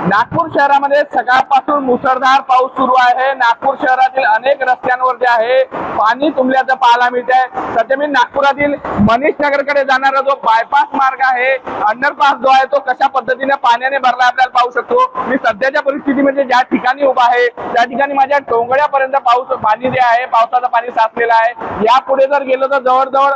नागपूर शहरामध्ये सकाळपासून मुसळधार पाऊस सुरू आहे। नागपूर शहरातील अनेक रस्त्यांवर जे आहे पाणी तुंबल्याचं पाहायला मिळत आहे। सध्या मी नागपुरातील मनीष नगरकडे जाणारा जो बायपास मार्ग आहे, अंडरपास जो आहे तो कशा पद्धतीने पाण्याने भरला आपल्याला पाहू शकतो। मी सध्याच्या परिस्थितीमध्ये ज्या ठिकाणी उभा आहे त्या ठिकाणी माझ्या टोंगळ्यापर्यंत पाणी जे आहे, पावसाचं पाणी साचलेलं आहे। यापुढे जर गेलो तर जवळजवळ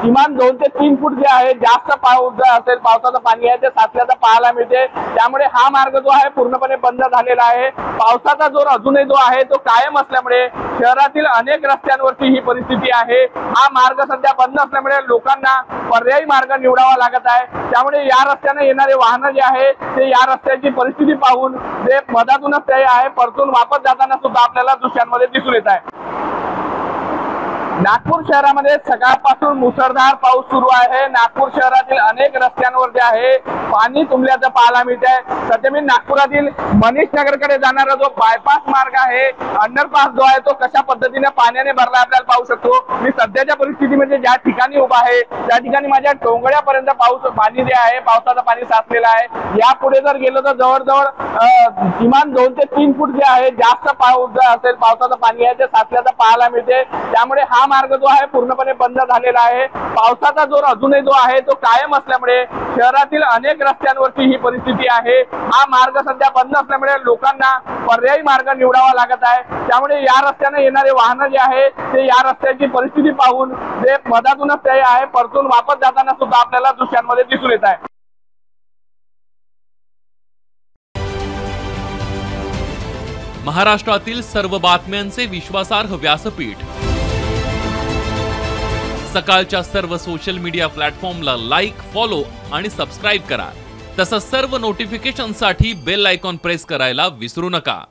किमान 2 ते 3 फूट जे आहे जास्त पाऊस असेल, पावसाचं पाणी आहे ते साचल्याचं पाहायला मिळते। त्यामुळे हा मार्ग जो आहे पूर्णपणे बंद झालेला आहे। पावसाचा जोर अजूनही जो आहे तो कायम असल्यामुळे शहरातील अनेक रस्त्यांवरची ही परिस्थिती आहे। हा मार्ग सध्या बंद असल्यामुळे लोकांना पर्यायी मार्ग निवडावा लागत आहे। त्यामुळे या रस्त्याने येणारे वाहन जे आहे ते या रस्त्याची परिस्थिती पाहून ते मधातूनच ते आहे परतून वापस जाताना सुद्धा आपल्याला दृश्यांमध्ये दिसून येत आहे। नागपूर शहरामध्ये सकाळपासून मुसळधार पाऊस सुरू आहे। नागपूर शहरातील अनेक रस्त्यांवर जे आहे पाणी तुंबल्याचं पाहायला मिळत आहे। सध्या मी नागपुरातील मनीष नगरकडे जाणारा जो बायपास मार्ग आहे, अंडरपास जो आहे तो कशा पद्धतीने पाण्याने भरला आपल्याला पाहू शकतो। मी सध्याच्या परिस्थितीमध्ये ज्या ठिकाणी उभा आहे त्या ठिकाणी माझ्या टोंगळ्यापर्यंत पाणी जे आहे, पावसाचं पाणी साचलेलं आहे। यापुढे जर गेलो तर जवळजवळ किमान 2 ते 3 फूट जे आहे जास्त पाऊस असेल, पावसाचं पाणी आहे ते साचल्याचं पाहायला मिळते। त्यामुळे हा मार्ग जो आहे पूर्णपणे बंद झालेला आहे। पावसाचा जोर अजूनही जो आहे तो कायम असल्यामुळे शहरातील अनेक रस्त्यांवरची ही परिस्थिती आहे। हा मार्ग सध्या बंद असल्यामुळे लोकांना पर्यायी मार्ग निवडावा लागत आहे। त्यामुळे या रस्त्याने येणारे वाहन जे आहे ते या रस्त्याची परिस्थिती पाहून ते मधातूनच ते आहे परतून वापस जाताना सुद्धा आपल्याला दृश्यांमध्ये दिसून येत आहे। महाराष्ट्रातील सर्व बातम्यांचे विश्वासार्ह व्यासपीठ सकाळच्या सर्व सोशल मीडिया प्लॅटफॉर्मला लाईक, फॉलो आणि सबस्क्राईब करा। तसंच सर्व नोटिफिकेशनसाठी बेल आयकॉन प्रेस करायला विसरू नका।